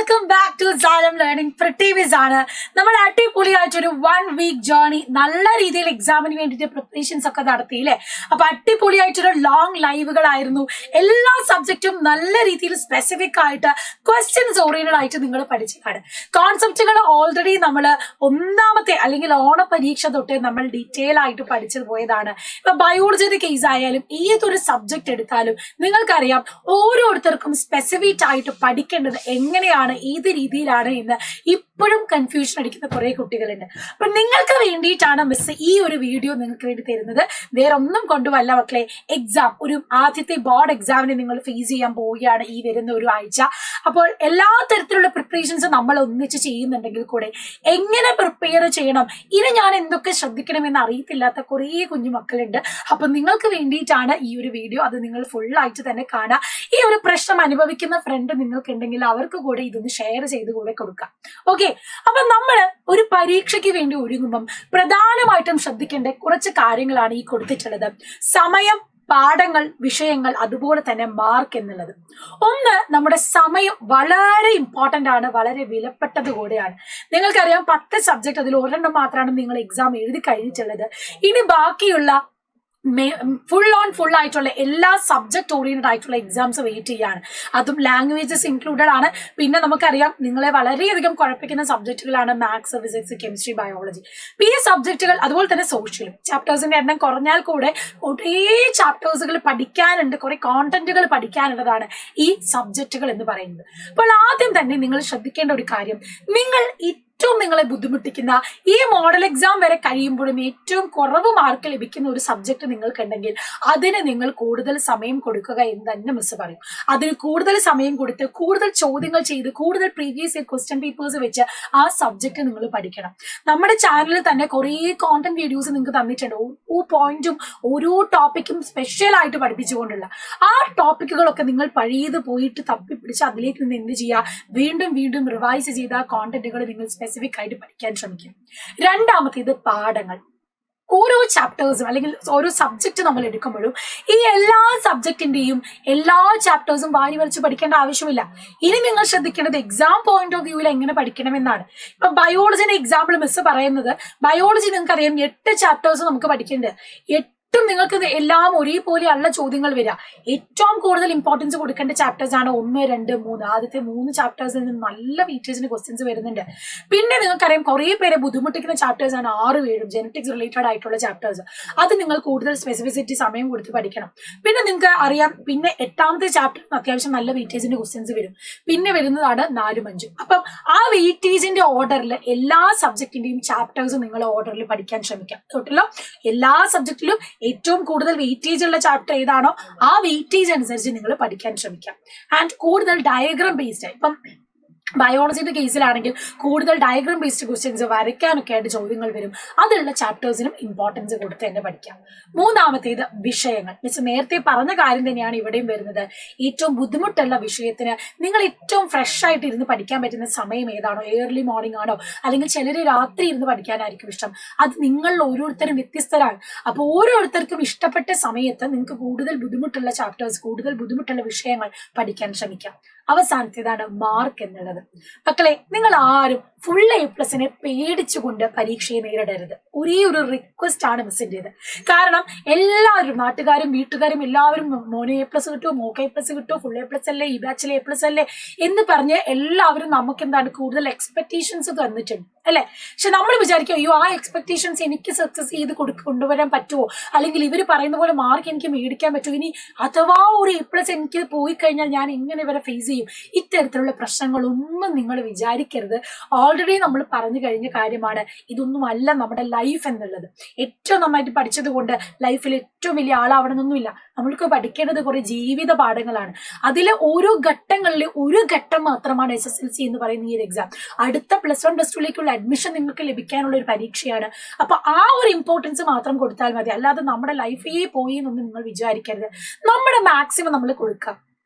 Welcome back to സാലം learning പ്രിട്ടീവിസ് ആണ്. നമ്മൾ അടിപൊളിയായിട്ടൊരു 1 week journey നല്ല രീതിയിൽ എക്സാമിന് വേണ്ടിയിട്ട് പ്രിപ്പറേഷൻസ് ഒക്കെ നടത്തിയില്ലേ. അപ്പൊ അടിപൊളിയായിട്ടൊരു ലോങ് ലൈവുകളായിരുന്നു. എല്ലാ സബ്ജക്റ്റും നല്ല രീതിയിൽ സ്പെസിഫിക് ആയിട്ട് ക്വസ്റ്റ്യൻസ് ഓറിയന്റഡ് ആയിട്ട് നിങ്ങൾ പഠിച്ചതാണ്. കോൺസെപ്റ്റുകൾ ഓൾറെഡി നമ്മൾ ഒന്നാമത്തെ അല്ലെങ്കിൽ ഓണ പരീക്ഷ തൊട്ട് നമ്മൾ ഡീറ്റെയിൽ ആയിട്ട് പഠിച്ചു പോയതാണ്. ഇപ്പൊ ബയോളജിയുടെ കേസ് ആയാലും ഏതൊരു സബ്ജക്ട് എടുത്താലും നിങ്ങൾക്കറിയാം ഓരോരുത്തർക്കും സ്പെസിഫിക് ആയിട്ട് പഠിക്കേണ്ടത് എങ്ങനെയാണ്, ഏത് രീതിയിലാണ് എന്ന് ഇപ്പോഴും കൺഫ്യൂഷൻ അടിക്കുന്ന കുറെ കുട്ടികളുണ്ട്. അപ്പൊ നിങ്ങൾക്ക് വേണ്ടിയിട്ടാണ് മിസ് ഈ ഒരു വീഡിയോ നിങ്ങൾക്ക് വേണ്ടി തരുന്നത്. വേറെ ഒന്നും കൊണ്ടുവല്ല മക്കളെ. എക്സാം, ഒരു ആദ്യത്തെ ബോർഡ് എക്സാമിന് നിങ്ങൾ ഫേസ് ചെയ്യാൻ പോവുകയാണ് ഈ വരുന്ന ഒരു ആഴ്ച. അപ്പോൾ എല്ലാ തരത്തിലുള്ള പ്രിപ്പറേഷൻസ് നമ്മൾ ഒന്നിച്ച് ചെയ്യുന്നുണ്ടെങ്കിൽ കൂടെ എങ്ങനെ പ്രിപ്പയർ ചെയ്യണം, ഇനി ഞാൻ എന്തൊക്കെ ശ്രദ്ധിക്കണമെന്ന് അറിയത്തില്ലാത്ത കുറേ കുഞ്ഞു മക്കളുണ്ട്. അപ്പൊ നിങ്ങൾക്ക് വേണ്ടിയിട്ടാണ് ഈ ഒരു വീഡിയോ. അത് നിങ്ങൾ ഫുൾ ആയിട്ട് തന്നെ കാണാം. ഈ ഒരു പ്രശ്നം അനുഭവിക്കുന്ന ഫ്രണ്ട് നിങ്ങൾക്ക് ഉണ്ടെങ്കിൽ അവർക്ക് കൂടെ ഇതൊന്ന് ഷെയർ ചെയ്ത് കൂടെ കൊടുക്കാം. ഓക്കെ, അപ്പൊ നമ്മൾ ഒരു പരീക്ഷയ്ക്ക് വേണ്ടി ഒരുങ്ങുമ്പം പ്രധാനമായിട്ടും ശ്രദ്ധിക്കേണ്ട കുറച്ച് കാര്യങ്ങളാണ് ഈ കൊടുത്തിട്ടുള്ളത്. സമയം, പാഠങ്ങൾ, വിഷയങ്ങൾ, അതുപോലെ തന്നെ മാർക്ക് എന്നുള്ളത്. ഒന്ന്, നമ്മുടെ സമയം വളരെ ഇമ്പോർട്ടന്റ് ആണ്, വളരെ വിലപ്പെട്ടത് കൂടെയാണ്. നിങ്ങൾക്കറിയാം 10 സബ്ജക്ട്, അതിൽ ഒരെണ്ണം മാത്രമാണ് നിങ്ങൾ എക്സാം എഴുതി കഴിഞ്ഞിട്ടുള്ളത്. ഇനി ബാക്കിയുള്ള ഫുൾ ആയിട്ടുള്ള എല്ലാ സബ്ജക്ട് ഓറിയന്റഡ് ആയിട്ടുള്ള എക്സാംസ് വെയിറ്റ് ചെയ്യാണ്. അതും ലാംഗ്വേജസ് ഇൻക്ലൂഡഡ് ആണ്. പിന്നെ നമുക്കറിയാം നിങ്ങളെ വളരെയധികം കുഴപ്പിക്കുന്ന സബ്ജക്റ്റുകളാണ് മാത്സ്, ഫിസിക്സ്, കെമിസ്ട്രി, ബയോളജി. ഈ സബ്ജക്റ്റുകൾ, അതുപോലെ തന്നെ സോഷ്യലും. ചാപ്റ്റേഴ്സിന്റെ എണ്ണം കുറഞ്ഞാൽ കൂടെ കുറേ ചാപ്റ്റേഴ്സുകൾ പഠിക്കാനുണ്ട്, കുറെ കോണ്ടന്റുകൾ പഠിക്കാനുള്ളതാണ് ഈ സബ്ജക്റ്റുകൾ എന്ന് പറയുന്നത്. അപ്പോൾ ആദ്യം തന്നെ നിങ്ങൾ ശ്രദ്ധിക്കേണ്ട ഒരു കാര്യം, നിങ്ങൾ ഏറ്റവും നിങ്ങളെ ബുദ്ധിമുട്ടിക്കുന്ന ഈ മോഡൽ എക്സാം വരെ കഴിയുമ്പോഴും ഏറ്റവും കുറവ് മാർക്ക് ലഭിക്കുന്ന ഒരു സബ്ജക്ട് നിങ്ങൾക്കുണ്ടെങ്കിൽ അതിന് നിങ്ങൾ കൂടുതൽ സമയം കൊടുക്കുക എന്ന് തന്നെ മിസ് പറയും. അതിന് കൂടുതൽ സമയം കൊടുത്ത് കൂടുതൽ ചോദ്യങ്ങൾ ചെയ്ത് കൂടുതൽ പ്രീവിയസ് ഇയർ ക്വസ്റ്റ്യൻ പേപ്പേഴ്സ് വെച്ച് ആ സബ്ജക്ട് നിങ്ങൾ പഠിക്കണം. നമ്മുടെ ചാനലിൽ തന്നെ കുറേ കോണ്ടന്റ് വീഡിയോസ് നിങ്ങൾക്ക് തന്നിട്ടുണ്ട്. ഓരോ പോയിന്റും ഓരോ ടോപ്പിക്കും സ്പെഷ്യൽ ആയിട്ട് പഠിപ്പിച്ചുകൊണ്ടുള്ള ആ ടോപ്പിക്കുകളൊക്കെ നിങ്ങൾ പഴയത് പോയിട്ട് തപ്പിപ്പിടിച്ച് അതിലേക്ക് നിന്ന് എന്ത് ചെയ്യുക, വീണ്ടും വീണ്ടും റിവൈസ് ചെയ്ത ആ കോണ്ടന്റുകൾ നിങ്ങൾ സ്പെസിഫിക് ആയിട്ട് പഠിക്കാൻ ശ്രമിക്കും. രണ്ടാമത്തേത് പാഠങ്ങൾ. ഓരോ ചാപ്റ്റേഴ്സും അല്ലെങ്കിൽ ഓരോ സബ്ജക്ട് നമ്മൾ എടുക്കുമ്പോഴും ഈ എല്ലാ സബ്ജക്റ്റിന്റെയും എല്ലാ ചാപ്റ്റേഴ്സും വാരി വലിച്ച് പഠിക്കേണ്ട ആവശ്യമില്ല. ഇനി നിങ്ങൾ ശ്രദ്ധിക്കേണ്ടത് എക്സാം പോയിന്റ് ഓഫ് വ്യൂവിൽ എങ്ങനെ പഠിക്കണമെന്നാണ്. ഇപ്പൊ ബയോളജിന്റെ എക്സാമ്പിൾ മിസ് പറയുന്നത്, ബയോളജി നിങ്ങൾക്കറിയാം 8 ചാപ്റ്റേഴ്സ് നമുക്ക് പഠിക്കേണ്ടത്. നിങ്ങൾക്ക് എല്ലാം ഒരേപോലെ അല്ല ചോദ്യങ്ങൾ വരിക. ഏറ്റവും കൂടുതൽ ഇമ്പോർട്ടൻസ് കൊടുക്കേണ്ട ചാപ്റ്റേഴ്സ് ആണ് 1, 2, 3. ആദ്യത്തെ 3 ചാപ്റ്റേഴ്സിൽ നിന്ന് നല്ല വെയിറ്റേജിന് ക്വസ്റ്റ്യൻസ് വരുന്നുണ്ട്. പിന്നെ നിങ്ങൾക്കറിയാം കുറേ പേരെ ബുദ്ധിമുട്ടിക്കുന്ന ചാപ്റ്റേഴ്സ് ആണ് 6, 7 ജെനറ്റിക്സ് റിലേറ്റഡ് ആയിട്ടുള്ള ചാപ്റ്റേഴ്സ്. അത് നിങ്ങൾ കൂടുതൽ സ്പെസിഫിസിറ്റി സമയം കൊടുത്ത് പഠിക്കണം. പിന്നെ നിങ്ങൾക്ക് അറിയാം, പിന്നെ 8ാമത്തെ ചാപ്റ്ററിന് അത്യാവശ്യം നല്ല വെയിറ്റേജിന്റെ ക്വസ്റ്റ്യൻസ് വരും. പിന്നെ വരുന്നതാണ് 4, 5. അപ്പം ആ വെയിറ്റേജിന്റെ ഓർഡറിൽ എല്ലാ സബ്ജക്റ്റിന്റെയും ചാപ്റ്റേഴ്സ് നിങ്ങൾ ഓർഡറിൽ പഠിക്കാൻ ശ്രമിക്കാം. കേട്ടല്ലോ, എല്ലാ സബ്ജക്റ്റിലും ഏറ്റവും കൂടുതൽ വെയിറ്റേജ് ഉള്ള ചാപ്റ്റർ ഏതാണോ ആ വെയിറ്റേജ് അനുസരിച്ച് നിങ്ങൾ പഠിക്കാൻ ശ്രമിക്കാം. ആൻഡ് കൂടുതൽ ഡയഗ്രാം ബേസ്ഡ്, ഇപ്പം ബയോളജിയുടെ കേസിലാണെങ്കിൽ കൂടുതൽ ഡയഗ്രാം ബേസ്ഡ് ക്വസ്റ്റ്യൻസ് വരയ്ക്കാനൊക്കെ ആയിട്ട് ചോദ്യങ്ങൾ വരും. അതിലുള്ള ചാപ്റ്റേഴ്സിനും ഇമ്പോർട്ടൻസ് കൊടുത്ത് തന്നെ പഠിക്കാം. മൂന്നാമത്തേത് വിഷയങ്ങൾ. മിസ് നേരത്തെ പറഞ്ഞ കാര്യം തന്നെയാണ് ഇവിടെയും വരുന്നത്. ഏറ്റവും ബുദ്ധിമുട്ടുള്ള വിഷയത്തിന് നിങ്ങൾ ഏറ്റവും ഫ്രഷ് ആയിട്ട് ഇരുന്ന് പഠിക്കാൻ പറ്റുന്ന സമയം ഏതാണോ, ഏർലി മോർണിംഗ് ആണോ, അല്ലെങ്കിൽ ചിലർ രാത്രി ഇരുന്ന് പഠിക്കാനായിരിക്കും ഇഷ്ടം. അത് നിങ്ങൾ ഓരോരുത്തരും വ്യത്യസ്തരാണ്. അപ്പോൾ ഓരോരുത്തർക്കും ഇഷ്ടപ്പെട്ട സമയത്ത് നിങ്ങൾക്ക് കൂടുതൽ ബുദ്ധിമുട്ടുള്ള ചാപ്റ്റേഴ്സ്, കൂടുതൽ ബുദ്ധിമുട്ടുള്ള വിഷയങ്ങൾ പഠിക്കാൻ ശ്രമിക്കാം. അവസാനത്തേതാണ് മാർക്ക് എന്നുള്ളത്. മക്കളെ, നിങ്ങൾ ആരും ഫുൾ A+നെ പേടിച്ചുകൊണ്ട് പരീക്ഷയെ നേരിടരുത്. ഒരേ ഒരു റിക്വസ്റ്റ് ആണ് മിസ്സിൻ്റെത്. കാരണം എല്ലാവരും, നാട്ടുകാരും വീട്ടുകാരും എല്ലാവരും മോനെ A+ കിട്ടുമോ, മോക്ക് A+ കിട്ടുമോ, ഫുൾ A+ അല്ലേ, ഈ ബാച്ചിൽ A+ അല്ലേ എന്ന് പറഞ്ഞ് എല്ലാവരും നമുക്ക് എന്താണ് കൂടുതൽ എക്സ്പെക്ടേഷൻസ് തന്നിട്ടുണ്ട് അല്ലെ. പക്ഷെ നമ്മൾ വിചാരിക്കും, അയ്യോ ആ എക്സ്പെക്ടേഷൻസ് എനിക്ക് സക്സസ് ചെയ്ത് കൊണ്ടുവരാൻ പറ്റുമോ, അല്ലെങ്കിൽ ഇവർ പറയുന്ന പോലെ മാർക്ക് എനിക്ക് മേടിക്കാൻ പറ്റുമോ, ഇനി അഥവാ ഒരു A+ എനിക്ക് പോയി കഴിഞ്ഞാൽ ഞാൻ എങ്ങനെ ഇവരെ ഫേസ് ചെയ്യും. ഇത്തരത്തിലുള്ള പ്രശ്നങ്ങളൊന്നും നിങ്ങൾ വിചാരിക്കരുത്. ഓൾറെഡി നമ്മൾ പറഞ്ഞു കഴിഞ്ഞ കാര്യമാണ്. ഇതൊന്നും അല്ല നമ്മുടെ ലൈഫ് എന്നുള്ളത്. ഏറ്റവും നന്നായിട്ട് പഠിച്ചത് കൊണ്ട് ലൈഫിൽ ഏറ്റവും വലിയ ആളാവണമെന്നൊന്നുമില്ല. നമ്മൾക്ക് പഠിക്കേണ്ടത് കുറെ ജീവിത പാഠങ്ങളാണ്. അതിലെ ഓരോ ഘട്ടങ്ങളിൽ ഒരു ഘട്ടം മാത്രമാണ് SSLC എന്ന് പറയുന്ന ഈ ഒരു എക്സാം. അടുത്ത +1 +2ലേക്കുള്ള അഡ്മിഷൻ നിങ്ങൾക്ക് ലഭിക്കാനുള്ള ഒരു പരീക്ഷയാണ്. അപ്പൊ ആ ഒരു ഇമ്പോർട്ടൻസ് മാത്രം കൊടുത്താൽ മതി. അല്ലാതെ നമ്മുടെ ലൈഫേ പോയി എന്നൊന്നും നിങ്ങൾ വിചാരിക്കരുത്. നമ്മുടെ മാക്സിമം നമ്മൾ കൊടുക്കുക,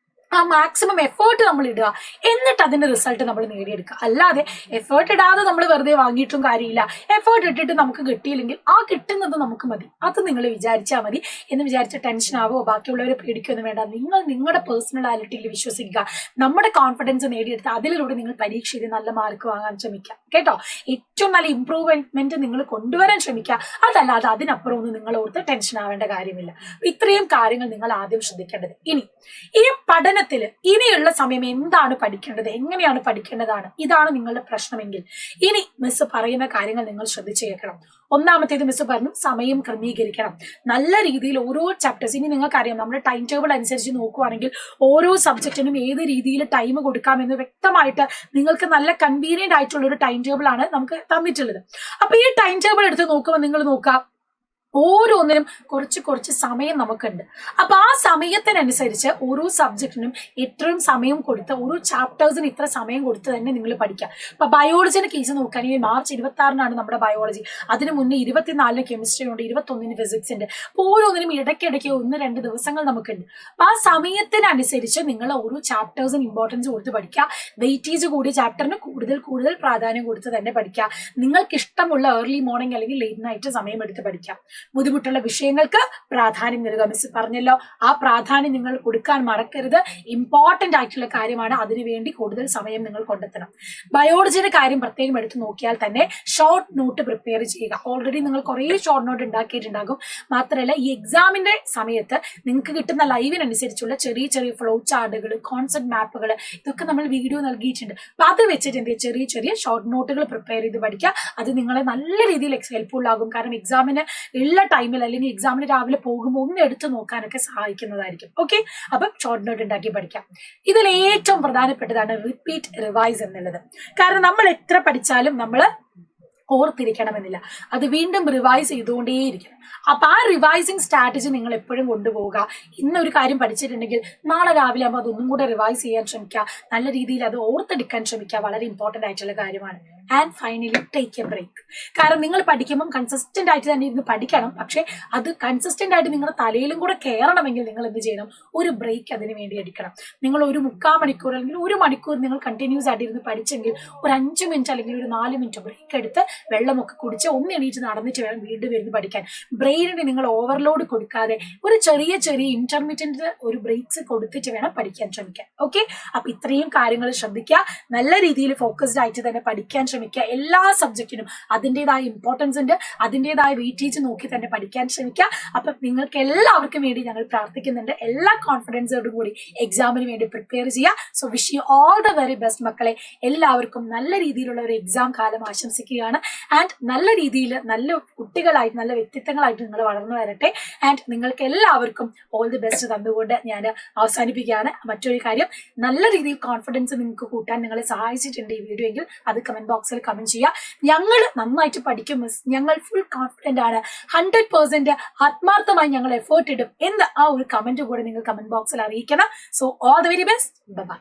ആ മാക്സിമം എഫേർട്ട് നമ്മൾ ഇടുക. എന്നിട്ട് അതിന്റെ റിസൾട്ട് നമ്മൾ നേടിയെടുക്കുക. അല്ലാതെ എഫേർട്ട് ഇടാതെ നമ്മൾ വെറുതെ വാങ്ങിയിട്ടും കാര്യമില്ല. എഫേർട്ട് ഇട്ടിട്ട് നമുക്ക് കിട്ടിയില്ലെങ്കിൽ ആ കിട്ടുന്നത് നമുക്ക് മതി, അത് നിങ്ങൾ വിചാരിച്ചാൽ മതി. എന്ന് വിചാരിച്ച ടെൻഷൻ ആവോ ബാക്കിയുള്ളവരെ പേടിക്കൊന്നും വേണ്ട. നിങ്ങൾ നിങ്ങളുടെ പേഴ്സണാലിറ്റിയിൽ വിശ്വസിക്കുക, നമ്മുടെ കോൺഫിഡൻസ് നേടിയെടുത്ത് അതിലൂടെ നിങ്ങൾ പരീക്ഷ എഴുതി നല്ല മാർക്ക് വാങ്ങാൻ ശ്രമിക്കുക കേട്ടോ. ഏറ്റവും നല്ല ഇംപ്രൂവ്മെന്റ് നിങ്ങൾ കൊണ്ടുവരാൻ ശ്രമിക്കുക. അതല്ലാതെ അതിനപ്പുറം ഒന്നും നിങ്ങൾ ഓർത്ത് ടെൻഷൻ ആവേണ്ട കാര്യമില്ല. ഇത്രയും കാര്യങ്ങൾ നിങ്ങൾ ആദ്യം ശ്രദ്ധിക്കേണ്ടത്. ഇനി ഈ പഠനത്തിൽ ഇനിയുള്ള സമയം എന്താണ് പഠിക്കേണ്ടത്, എങ്ങനെയാണ് പഠിക്കേണ്ടതാണ്, ഇതാണ് നിങ്ങളുടെ പ്രശ്നമെങ്കിൽ ഇനി മിസ് പറയുന്ന കാര്യങ്ങൾ നിങ്ങൾ ശ്രദ്ധിച്ചു കേൾക്കണം. ഒന്നാമത്തേത് മിസ് പറഞ്ഞു, സമയം ക്രമീകരിക്കണം. നല്ല രീതിയിൽ ഓരോ ചാപ്റ്റേഴ്സ്, ഇനി നിങ്ങൾക്കറിയാം നമ്മുടെ ടൈം ടേബിൾ അനുസരിച്ച് നോക്കുവാണെങ്കിൽ ഓരോ സബ്ജക്റ്റിനും ഏത് രീതിയിൽ ടൈം കൊടുക്കാമെന്ന് വ്യക്തമായിട്ട് നിങ്ങൾക്ക് നല്ല കൺവീനിയന്റ് ആയിട്ടുള്ള ഒരു ടൈം ടേബിൾ ആണ് നമുക്ക് തന്നിട്ടുള്ളത്. അപ്പൊ ഈ ടൈം ടേബിൾ എടുത്ത് നോക്കുമ്പോൾ നിങ്ങൾ നോക്കാം, ഓരോന്നിനും കുറച്ച് കുറച്ച് സമയം നമുക്കുണ്ട്. അപ്പൊ ആ സമയത്തിനനുസരിച്ച് ഓരോ സബ്ജക്റ്റിനും ഇത്രയും സമയം കൊടുത്ത്, ഓരോ ചാപ്റ്റേഴ്സിന് ഇത്ര സമയം കൊടുത്ത് തന്നെ നിങ്ങൾ പഠിക്കുക. ഇപ്പൊ ബയോളജിന്റെ കേസ് നോക്കുകയാണെങ്കിൽ മാർച്ച് 26-നാണ് നമ്മുടെ ബയോളജി. അതിന് മുന്നേ 24-ന് കെമിസ്ട്രി ഉണ്ട്, 21-ന് ഫിസിക്സ് ഉണ്ട്. അപ്പൊ ഓരോന്നിനും ഇടയ്ക്കിടയ്ക്ക് 1-2 ദിവസങ്ങൾ നമുക്കുണ്ട്. അപ്പൊ ആ സമയത്തിനനുസരിച്ച് നിങ്ങൾ ഓരോ ചാപ്റ്റേഴ്സിന് ഇമ്പോർട്ടൻസ് കൊടുത്ത് പഠിക്കുക. വെയിറ്റേജ് കൂടിയ ചാപ്റ്ററിന് കൂടുതൽ പ്രാധാന്യം കൊടുത്ത് തന്നെ പഠിക്കുക. നിങ്ങൾക്ക് ഇഷ്ടമുള്ള ഏർലി മോർണിംഗ് അല്ലെങ്കിൽ ലേറ്റ് നൈറ്റ് സമയം എടുത്ത് പഠിക്കാം. ബുദ്ധിമുട്ടുള്ള വിഷയങ്ങൾക്ക് പ്രാധാന്യം നൽകുക. മിസ് പറഞ്ഞല്ലോ, ആ പ്രാധാന്യം നിങ്ങൾ കൊടുക്കാൻ മറക്കരുത്. ഇമ്പോർട്ടന്റ് ആയിട്ടുള്ള കാര്യമാണ്, അതിനുവേണ്ടി കൂടുതൽ സമയം നിങ്ങൾ കണ്ടെത്തണം. ബയോളജിയുടെ കാര്യം പ്രത്യേകം എടുത്ത് നോക്കിയാൽ തന്നെ ഷോർട്ട് നോട്ട് പ്രിപ്പയർ ചെയ്യുക. ഓൾറെഡി നിങ്ങൾ കുറേ ഷോർട്ട് നോട്ട് ഉണ്ടാക്കിയിട്ടുണ്ടാകും. മാത്രമല്ല ഈ എക്സാമിന്റെ സമയത്ത് നിങ്ങൾക്ക് കിട്ടുന്ന ലൈവിനനുസരിച്ചുള്ള ചെറിയ ചെറിയ ഫ്ലോ ചാർട്ടുകൾ, കോൺസെപ്റ്റ് മാപ്പുകൾ, ഇതൊക്കെ നമ്മൾ വീഡിയോ നൽകിയിട്ടുണ്ട്. അപ്പൊ അത് വെച്ചിട്ട് എന്ത് ചെറിയ ചെറിയ ഷോർട്ട് നോട്ടുകൾ പ്രിപ്പയർ ചെയ്ത് പഠിക്കുക. അത് നിങ്ങളെ നല്ല രീതിയിൽ ഹെൽപ്ഫുൾ ആകും. കാരണം എക്സാമിന് ഉള്ള ടൈമിൽ അല്ലെങ്കിൽ എക്സാമിന് രാവിലെ പോകുമ്പോൾ ഒന്ന് എടുത്ത് നോക്കാനൊക്കെ സഹായിക്കുന്നതായിരിക്കും. ഓക്കെ, അപ്പം ഷോർട്ട് നോട്ട് ഉണ്ടാക്കി പഠിക്കാം. ഇതിൽ ഏറ്റവും പ്രധാനപ്പെട്ടതാണ് റിപ്പീറ്റ് റിവൈസ് എന്നുള്ളത്. കാരണം നമ്മൾ എത്ര പഠിച്ചാലും നമ്മൾ ഓർത്തിരിക്കണമെന്നില്ല, അത് വീണ്ടും റിവൈസ് ചെയ്തുകൊണ്ടേയിരിക്കണം. അപ്പൊ ആ റിവൈസിങ് സ്ട്രാറ്റജി നിങ്ങൾ എപ്പോഴും കൊണ്ടുപോവുക. ഇന്നൊരു കാര്യം പഠിച്ചിട്ടുണ്ടെങ്കിൽ നാളെ രാവിലെ ആകുമ്പോൾ അതൊന്നും കൂടെ റിവൈസ് ചെയ്യാൻ ശ്രമിക്കുക. നല്ല രീതിയിൽ അത് ഓർത്തെടുക്കാൻ ശ്രമിക്കുക. വളരെ ഇമ്പോർട്ടന്റ് ആയിട്ടുള്ള കാര്യമാണ്. And finally take a break. കാരണം നിങ്ങൾ പഠിക്കുമ്പോൾ കൺസിസ്റ്റന്റ് ആയിട്ട് തന്നെ ഇരുന്ന് പഠിക്കണം. പക്ഷെ അത് കൺസിസ്റ്റന്റ് ആയിട്ട് നിങ്ങളുടെ തലയിലും കൂടെ കയറണമെങ്കിൽ നിങ്ങൾ എന്ത് ചെയ്യണം, ഒരു ബ്രേക്ക് അതിന് വേണ്ടി എടുക്കണം. നിങ്ങൾ ഒരു 3/4 മണിക്കൂർ അല്ലെങ്കിൽ 1 മണിക്കൂർ നിങ്ങൾ കണ്ടിന്യൂസ് ആയിട്ട് ഇരുന്ന് പഠിച്ചെങ്കിൽ ഒരു 5 മിനിറ്റ് അല്ലെങ്കിൽ ഒരു 4 മിനിറ്റ് ബ്രേക്ക് എടുത്ത് വെള്ളമൊക്കെ കുടിച്ച് ഒന്ന് എണീറ്റ് നടന്നിട്ട് വേണം വീണ്ടും ഇരുന്ന് പഠിക്കാൻ. ബ്രെയിനിന് നിങ്ങൾ ഓവർലോഡ് കൊടുക്കാതെ ഒരു ചെറിയ ചെറിയ ഇന്റർമീഡിയന്റ് ഒരു ബ്രേക്സ് കൊടുത്തിട്ട് വേണം പഠിക്കാൻ ശ്രമിക്കാൻ. ഓക്കെ, അപ്പൊ ഇത്രയും കാര്യങ്ങൾ ശ്രദ്ധിക്കുക. നല്ല രീതിയിൽ ഫോക്കസ്ഡ് ആയിട്ട് തന്നെ പഠിക്കാൻ ശ്രമിക്കുക. എല്ലാ സബ്ജക്റ്റിനും അതിൻ്റെതായ ഇമ്പോർട്ടൻസ് ഉണ്ട്, അതിൻ്റെതായ വെയിറ്റേജ് നോക്കി തന്നെ പഠിക്കാൻ ശ്രമിക്കുക. അപ്പൊ നിങ്ങൾക്ക് എല്ലാവർക്കും വേണ്ടി ഞങ്ങൾ പ്രാർത്ഥിക്കുന്നുണ്ട്. എല്ലാ കോൺഫിഡൻസോടും കൂടി എക്സാമിന് വേണ്ടി പ്രിപ്പയർ ചെയ്യുക. So wish you all the very best മക്കളെ. എല്ലാവർക്കും നല്ല രീതിയിലുള്ള ഒരു എക്സാം കാലം ആശംസിക്കുകയാണ്. ആൻഡ് നല്ല രീതിയിൽ നല്ല കുട്ടികളായിട്ട് നല്ല വ്യക്തിത്വങ്ങളായിട്ട് നിങ്ങൾ വളർന്നു വരട്ടെ. ആൻഡ് നിങ്ങൾക്ക് എല്ലാവർക്കും ഓൾ ദി ബെസ്റ്റ് തന്നുകൊണ്ട് ഞാൻ അവസാനിപ്പിക്കുകയാണ്. മറ്റൊരു കാര്യം, നല്ല രീതിയിൽ കോൺഫിഡൻസ് നിങ്ങൾക്ക് കൂട്ടാൻ നിങ്ങളെ സഹായിച്ചിട്ടുണ്ട് ഈ വീഡിയോ എങ്കിൽ അത് കമന്റ് ബോക്സിൽ കമന്റ് ചെയ്യുക. ഞങ്ങൾ നന്നായിട്ട് പഠിക്കും മിസ്, ഞങ്ങൾ ഫുൾ കോൺഫിഡന്റ് ആണ്, 100% ആത്മാർത്ഥമായി ഞങ്ങൾ എഫേർട്ട് ഇടും എന്ന് ആ ഒരു കമന്റ് കൂടെ നിങ്ങൾ കമന്റ് ബോക്സിൽ അറിയിക്കണം. So all the very best. By.